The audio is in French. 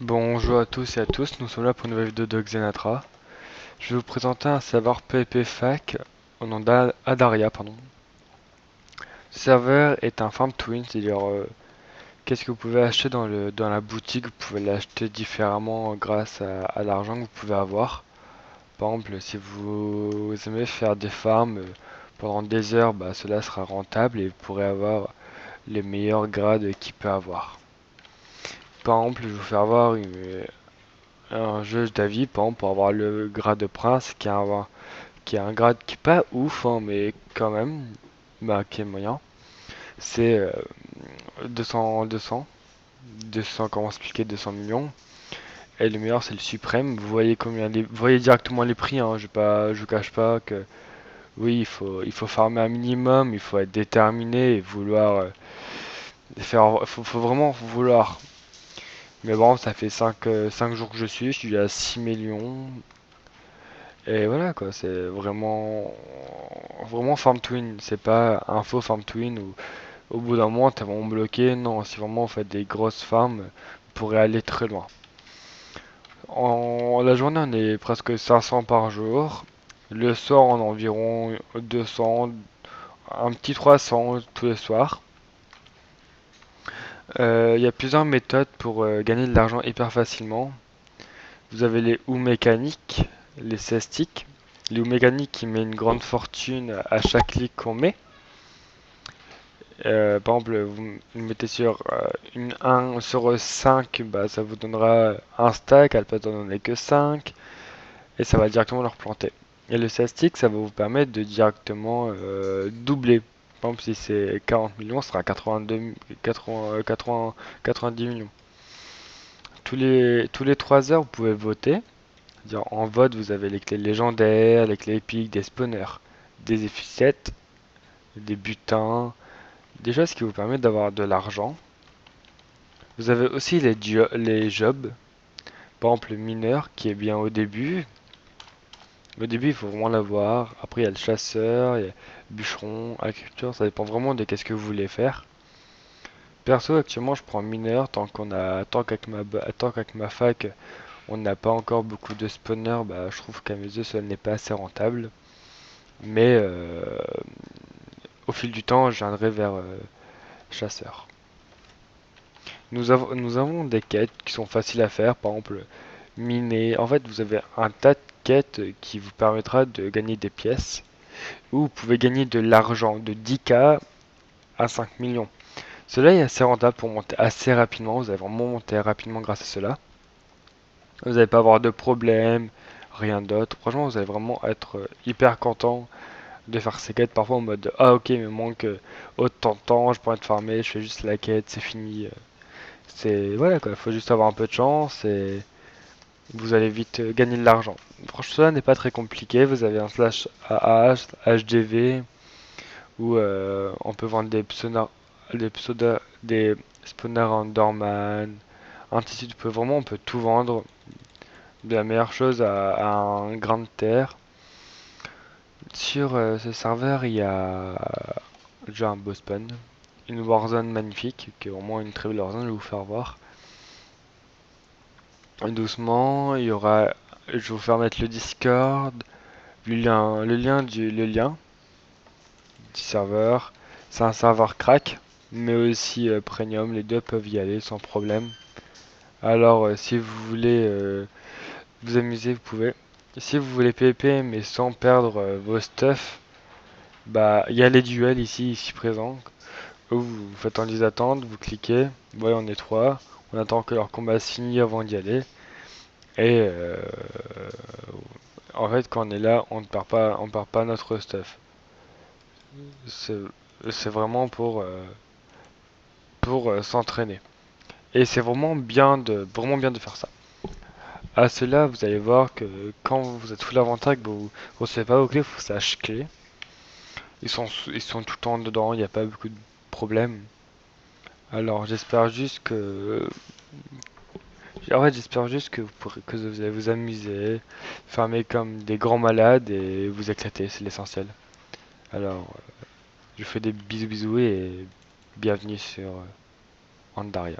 Bonjour à tous et à tous, nous sommes là pour une nouvelle vidéo de Xenatra. Je vais vous présenter un serveur PvP Fac au nom d'Adaria, pardon. Ce serveur est un farm twin, c'est-à-dire qu'est-ce que vous pouvez acheter dans la boutique, vous pouvez l'acheter différemment grâce à l'argent que vous pouvez avoir. Par exemple, si vous aimez faire des farms pendant des heures, bah, cela sera rentable et vous pourrez avoir les meilleurs grades qu'il peut avoir. Par exemple, je vais vous faire voir un jeu d'avis, par exemple, pour avoir le grade de prince, qui a un grade qui est pas ouf, hein, mais quand même, bah, qui est moyen. C'est 200, comment expliquer, 200 millions. Et le meilleur, c'est le suprême. Vous voyez vous voyez directement les prix, hein, je vous cache pas que oui, il faut farmer un minimum, il faut être déterminé et vouloir faut vraiment vouloir. Mais bon, ça fait 5 jours que je suis à 6 millions. Et voilà quoi, c'est vraiment Farm Twin, c'est pas un faux Farm Twin où au bout d'un moment t'es vraiment bloqué. Non, si vraiment vous faites des grosses farms, vous pourrez aller très loin. En la journée on est presque 500 par jour. Le soir on a environ 200, un petit 300 tous les soirs. Il y a plusieurs méthodes pour gagner de l'argent hyper facilement. Vous avez les ou mécaniques, les cestiques. Les ou mécaniques qui met une grande fortune à chaque clic qu'on met. Par exemple, vous mettez sur une 1 sur 5, bah, ça vous donnera un stack, elle peut en donner que 5, et ça va directement leur planter. Et le sastic, ça va vous permettre de directement doubler. Par exemple, si c'est 40 millions, ce sera 82, 80, 80, 90 millions. Tous les 3 heures, vous pouvez voter. C'est-à-dire, en vote, vous avez les clés légendaires, les clés épiques, des spawners, des efficettes, des butins, des choses qui vous permettent d'avoir de l'argent. Vous avez aussi les jobs, par exemple le mineur qui est bien au début. Au début, il faut vraiment l'avoir. Après, il y a le chasseur, il y a le bûcheron, agriculteur. Ça dépend vraiment de qu'est-ce que vous voulez faire. Perso, actuellement, je prends mineur tant qu'avec ma fac, on n'a pas encore beaucoup de spawners. Bah, je trouve qu'à mes yeux, ça n'est pas assez rentable. Mais au fil du temps, je viendrai vers chasseur. Nous avons des quêtes qui sont faciles à faire. Par exemple, miner. En fait, vous avez un tas de quêtes qui vous permettra de gagner des pièces. Ou vous pouvez gagner de l'argent de 10K à 5 millions. Cela est assez rentable pour monter assez rapidement. Vous allez vraiment monter rapidement grâce à cela. Vous n'allez pas avoir de problème, rien d'autre. Franchement, vous allez vraiment être hyper content de faire ces quêtes. Parfois en mode ah ok, il me manque autant de temps, je pourrais être farmer, je fais juste la quête, c'est fini. C'est voilà quoi, il faut juste avoir un peu de chance et vous allez vite gagner de l'argent. Franchement, cela n'est pas très compliqué. Vous avez un slash AH, HDV, où on peut vendre des spawners Enderman, ainsi de suite. On peut tout vendre. De la meilleure chose à un grain de terre. Sur ce serveur, il y a déjà un boss spawn, une warzone magnifique, qui est vraiment une très belle warzone, je vais vous faire voir. Doucement, il y aura, je vais vous faire mettre le Discord, le lien du serveur. C'est un serveur crack, mais aussi premium, les deux peuvent y aller sans problème. Alors, si vous voulez vous amuser, vous pouvez. Si vous voulez PvP mais sans perdre vos stuff, bah il y a les duels ici présents. Vous faites en liste d'attente, vous cliquez, ouais on est trois, on attend que leur combat se finisse avant d'y aller. Et en fait quand on est là, on ne perd pas notre stuff. C'est c'est vraiment pour s'entraîner. Et c'est vraiment bien de faire ça. À cela, vous allez voir que quand vous êtes full inventaire, que vous ne recevez pas vos clés, il faut que ça clés. Ils sont tout le temps dedans, il n'y a pas beaucoup de problèmes. Alors j'espère juste que... En fait j'espère juste que vous allez vous amuser, farmer comme des grands malades et vous éclater, c'est l'essentiel. Alors je vous fais des bisous et bienvenue sur Andaria.